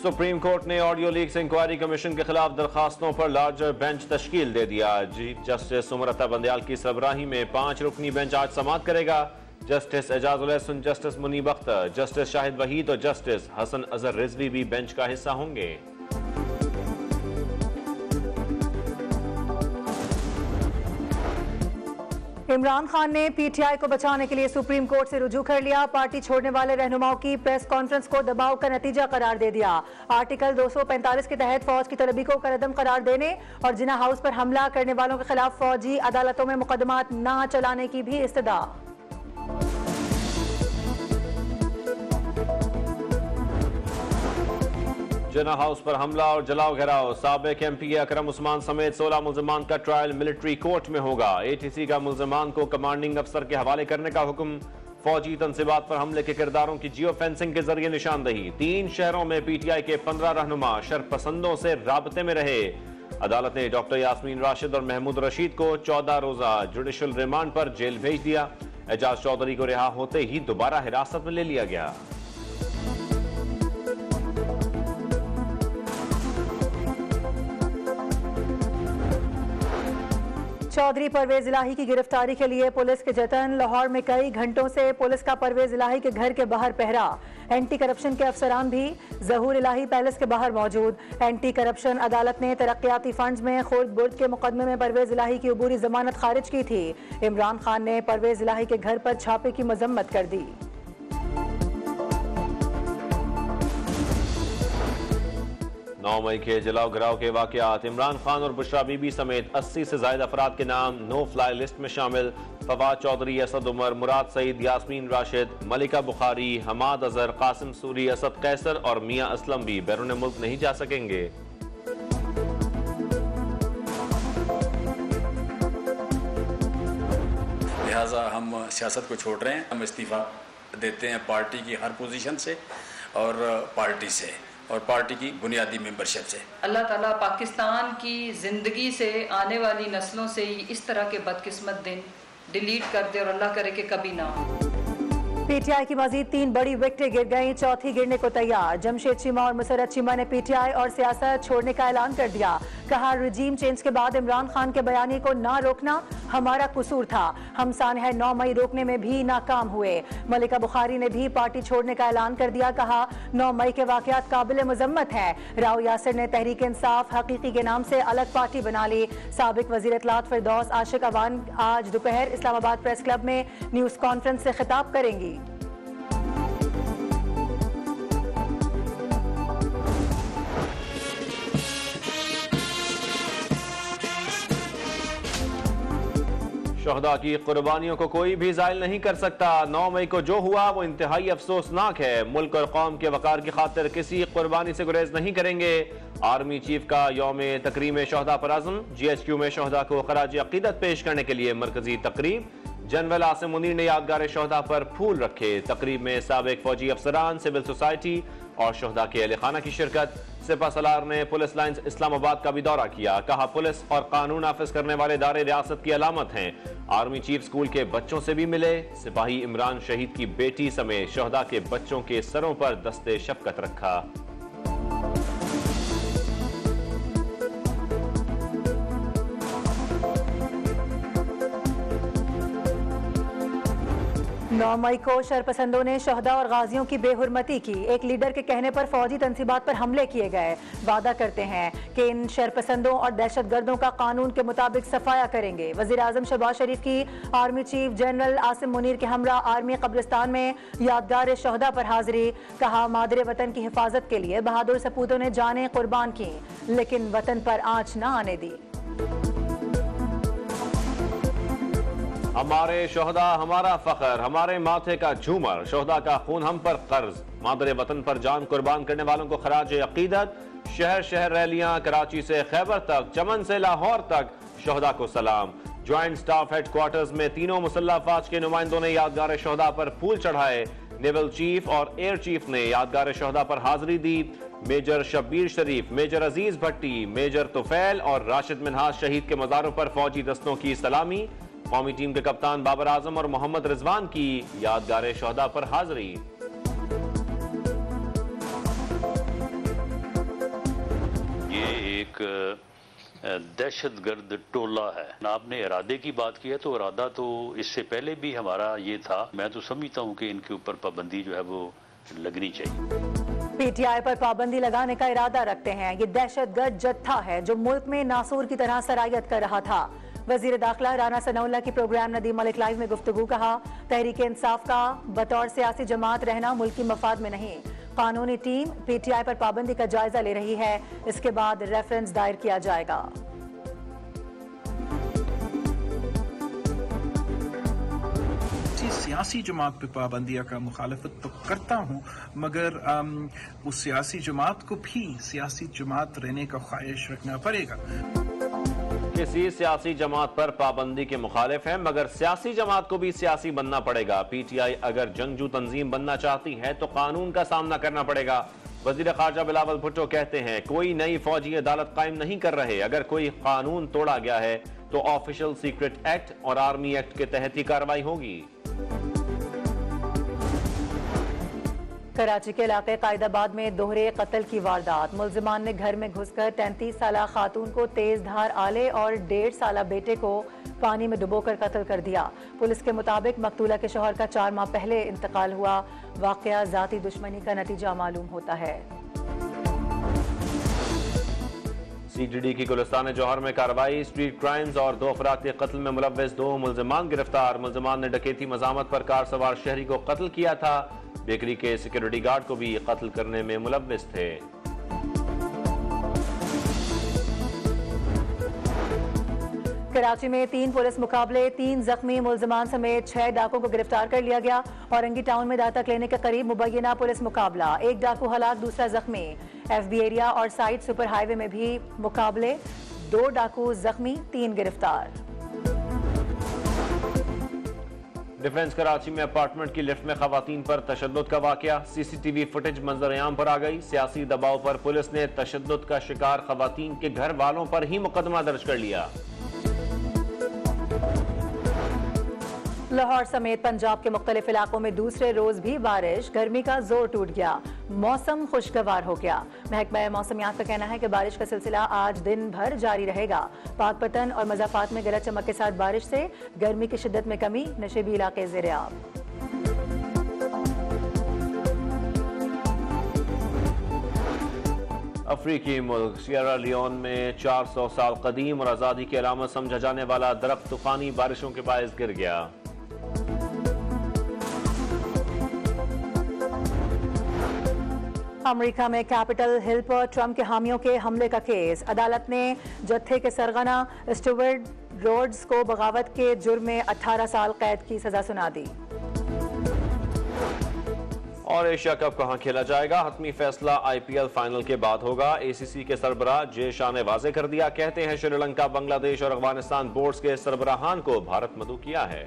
Supreme court ने audio leaks inquiry commission के खिलाफ दरखास्तों पर लार्जर बेंच तश्कील दे दिया। चीफ जस्टिस उमरता बंदयाल की सरबराही में 5 रुकनी बेंच आज समाअत करेगा। Justice Ijazul Hassan, justice Munib Akhtar, justice Shahid Waheed और जस्टिस हसन अजहर रिजवी भी बेंच का हिस्सा होंगे। इमरान खान ने पीटीआई को बचाने के लिए सुप्रीम कोर्ट से रुजू कर लिया। पार्टी छोड़ने वाले रहनुमाओं की प्रेस कॉन्फ्रेंस को दबाव का नतीजा करार दे दिया। आर्टिकल 245 के तहत फौज की तलबी को कलअदम करार देने और जिना हाउस पर हमला करने वालों के खिलाफ फौजी अदालतों में मुकदमात न चलाने की भी इस्तदा। जिना हाउस पर हमला और जलाओ घेराव, साबिक एमपी अकरम उस्मान समेत 16 मुल्जिमान का ट्रायल मिलिट्री कोर्ट में होगा। एटीसी का मुल्जिमान को कमांडिंग अफसर के हवाले करने का हुक्म। फौजी तनसीबात पर हमले के किरदारों की जियो फेंसिंग के जरिए निशानदही। 3 शहरों में पीटीआई के 15 रहनुमा शरपसंदों से राबते में रहे। अदालत ने डॉक्टर यास्मीन राशिद और महमूद रशीद को 14 रोजा जुडिशल रिमांड पर जेल भेज दिया। एजाज चौधरी को रिहा होते ही दोबारा हिरासत में ले लिया गया। चौधरी परवेज इलाही की गिरफ्तारी के लिए पुलिस के जतन। लाहौर में कई घंटों से पुलिस का परवेज इलाही के घर के बाहर पहरा। एंटी करप्शन के अफसरान भी जहूर इलाही पैलेस के बाहर मौजूद। एंटी करप्शन अदालत ने तरक्याती फंड्स में खुर्द बुर्द के मुकदमे में परवेज इलाही की अबूरी जमानत खारिज की थी। इमरान खान ने परवेज इलाही के घर पर छापे की मजम्मत कर दी। 9 मई के जलाओ घराव के वाकयात। इमरान खान और बुशरा बीबी समेत 80 से ज्यादा अफराद के नाम नो फ्लाई लिस्ट में शामिल। फवाद चौधरी, असद उमर, मुराद सईद, यास्मीन राशिद, मलिका बुखारी, हमाद अजहर, कासिम सूरी, असद कैसर और मियां असलम भी बैरून मुल्क नहीं जा सकेंगे। लिहाजा हम सियासत को छोड़ रहे हैं। हम इस्तीफा देते हैं पार्टी की हर पोजीशन से और पार्टी से और पार्टी की बुनियादी मेंबरशिप से। अल्लाह ताला पाकिस्तान की ज़िंदगी से आने वाली नस्लों से इस तरह के बदकिस्मत दिन डिलीट कर दे और अल्लाह करे कि कभी ना हो। पीटीआई की मजीद 3 बड़ी विकेटें गिर गईं, चौथी गिरने को तैयार। जमशेद चीमा और मुसर्रत चीमा ने पीटीआई और सियासत छोड़ने का ऐलान कर दिया। कहा, रिजीम चेंज के बाद इमरान खान के बयानी को ना रोकना हमारा कसूर था। हम सानहा 9 मई रोकने में भी नाकाम हुए। मलिका बुखारी ने भी पार्टी छोड़ने का ऐलान कर दिया। कहा, 9 मई के वाकयात काबिल मजम्मत है। राव यासिर ने तहरीक इंसाफ हकीकी के नाम से अलग पार्टी बना ली। साबिक वजीर इत्तलात फिरदौस आशिक अवान आज दोपहर इस्लामाबाद प्रेस क्लब में न्यूज कॉन्फ्रेंस से खिताब करेंगी। शहदा की कुर्बानियों को कोई भी ज़ायल नहीं कर सकता। 9 मई को जो हुआ वो इंतहाई अफसोसनाक है। मुल्क और कौम के वकार की खातिर किसी कुर्बानी से गुरेज नहीं करेंगे। आर्मी चीफ का यौम तकरीम शहदा पर आज़म। GHQ में शहदा को खराज अकीदत पेश करने के लिए मरकजी तकरीब। जनरल आसिम मुनीर ने यादगार शहदा पर फूल रखे। तकरीब में साबिक फौजी अफसरान, सिविल सोसाइटी और शहदा के अहले खाना की शिरकत। सिपा सलार ने पुलिस लाइन्स इस्लामाबाद का भी दौरा किया। कहा, पुलिस और कानून नाफिज करने वाले इदारे रियासत की अलामत हैं। आर्मी चीफ स्कूल के बच्चों से भी मिले। सिपाही इमरान शहीद की बेटी समेत शहदा के बच्चों के सरों पर दस्ते शफकत रखा। 9 मई को शरपसंदों ने शहदा और गाजियों की बेहुरमती की। एक लीडर के कहने पर फौजी तनसीबात पर हमले किए गए। वादा करते हैं कि इन शरपसंदों और दहशतगर्दों का कानून के मुताबिक सफाया करेंगे। वजीर आजम शहबाज शरीफ की army chief general Asim Munir के हमरा आर्मी कब्रिस्तान में यादगार शहदा पर हाजिरी। कहा, मादरे वतन की हिफाजत के लिए बहादुर सपूतों ने जानें कुर्बान की, लेकिन वतन पर आंच न आने दी। हमारे शहदा हमारा फख्र, हमारे माथे का झूमर। शहदा का खून हम पर कर्ज। मादरे वतन पर जान कुर्बान करने वालों को खराज अकीदत। शहर शहर रैलियां, कराची से खैबर तक, चमन से लाहौर तक शहदा को सलाम। ज्वाइंट स्टाफ हेडक्वार्टर्स में तीनों मुसल्लह अफवाज के नुमाइंदों ने यादगार शहदा पर फूल चढ़ाए। नेवल चीफ और एयर चीफ ने यादगार शहदा पर हाजिरी दी। मेजर शब्बीर शरीफ, मेजर अजीज भट्टी, मेजर तुफैल और राशिद मिनहाज शहीद के मज़ारों पर फौजी दस्तों की सलामी। कौमी टीम के कप्तान बाबर आजम और मोहम्मद रिजवान की यादगार शहदा पर हाजिरी। एक दहशतगर्द टोला है। आपने इरादे की बात की है तो इरादा तो इससे पहले भी हमारा ये था। मैं तो समझता हूँ कि इनके ऊपर पाबंदी जो है वो लगनी चाहिए। पीटीआई पर पाबंदी लगाने का इरादा रखते हैं। ये दहशतगर्द जत्था है जो मुल्क में नासूर की तरह सरायत कर रहा था। वजीर दाखिला राना सनाउल्लाह की प्रोग्राम नदीम मलिक लाइव में गुफ्तगू कहा, तहरीक इंसाफ का बतौर सियासी जमात रहना मुल्क की मफाद में नहीं। कानूनी टीम पीटीआई पर पाबंदी का जायजा ले रही है, इसके बाद रेफरेंस दायर किया जाएगा। सियासी जमात पे पाबंदियां का मुखालफत तो करता हूँ, मगर उस सियासी जमात को भी सियासी जमात रहने का ख्वाहिश रखना पड़ेगा। किसी सियासी जमात पर पाबंदी के मुखालिफ है, मगर सियासी जमात को भी सियासी बनना पड़ेगा। पीटीआई अगर जंगजू तंजीम बनना चाहती है तो कानून का सामना करना पड़ेगा। वजीर खारजा बिलावल भुट्टो कहते हैं, कोई नई फौजी अदालत कायम नहीं कर रहे। अगर कोई कानून तोड़ा गया है तो ऑफिशियल सीक्रेट एक्ट और आर्मी एक्ट के तहत ही कार्रवाई होगी। कराची के इलाके कायदाबाद में दोहरे कत्ल की वारदात। मुल्जिमान ने घर में घुसकर 33 साला खातून को तेज धार आले और 1.5 साला बेटे को पानी में डुबोकर कत्ल कर दिया। पुलिस के मुताबिक मकतूला के शौहर का 4 माह पहले इंतकाल हुआ। वाकया जाती दुश्मनी का नतीजा मालूम होता है। सीटीडी की गुलिस्तान जौहर में कार्रवाई। स्ट्रीट क्राइम्स और 2 अफराद के कत्ल में मुलव्वस 2 मुल्जिमान गिरफ्तार। मुल्जिमान ने डकैती मजामत पर कार सवार शहरी को कत्ल किया था। बेकरी के सिक्योरिटी गार्ड को भी कत्ल करने में मुलव्वस थे। कराची में 3 पुलिस मुकाबले, 3 जख्मी मुल्जिमान समेत 6 डाकुओं को गिरफ्तार कर लिया गया। औरंगी टाउन में दाता क्लिनिक के करीब मुबैना पुलिस मुकाबला, 1 डाकू हलाक, दूसरा जख्मी। एफबी एरिया और साइड सुपर हाईवे में भी मुकाबले, 2 डाकू जख्मी, 3 गिरफ्तार। डिफेंस कराची में अपार्टमेंट की लिफ्ट में खवातीन पर तशद्दुद का वाकया। सीसीटीवी फुटेज मंजर-ए-आम पर आ गई। सियासी दबाव पर पुलिस ने तशद्दुद का शिकार खवातीन के घर वालों पर ही मुकदमा दर्ज कर लिया। लाहौर समेत पंजाब के मुख्तलिफ इलाकों में दूसरे रोज भी बारिश। गर्मी का जोर टूट गया, मौसम खुशगवार हो गया। महकमा मौसमियात का कहना है कि बारिश का सिलसिला आज दिन भर जारी रहेगा। पाकपतन और मज़ाफ़ात में गरज चमक के साथ बारिश से गर्मी की शिद्दत में कमी। नशीबी इलाके ज़ेर-ए-आब। अफ्रीकी मुल्क सियरा लियोन में 400 साल कदीम और आज़ादी की अलामत समझा जाने वाला दरख्त तूफानी बारिशों के बायस गिर गया। अमेरिका में कैपिटल हिल पर ट्रंप के हामियों के हमले का केस। अदालत ने जत्थे के सरगना स्टुअर्ट रोड्स को बगावत के जुर्म में 18 साल कैद की सजा सुना दी। और एशिया कप कहां खेला जाएगा, हतमी फैसला IPL फाइनल के बाद होगा। ACC के सरबराह जे शाह ने वाजे कर दिया। कहते हैं श्रीलंका, बांग्लादेश और अफगानिस्तान बोर्ड्स के सरबराहान को भारत मदऊ किया है।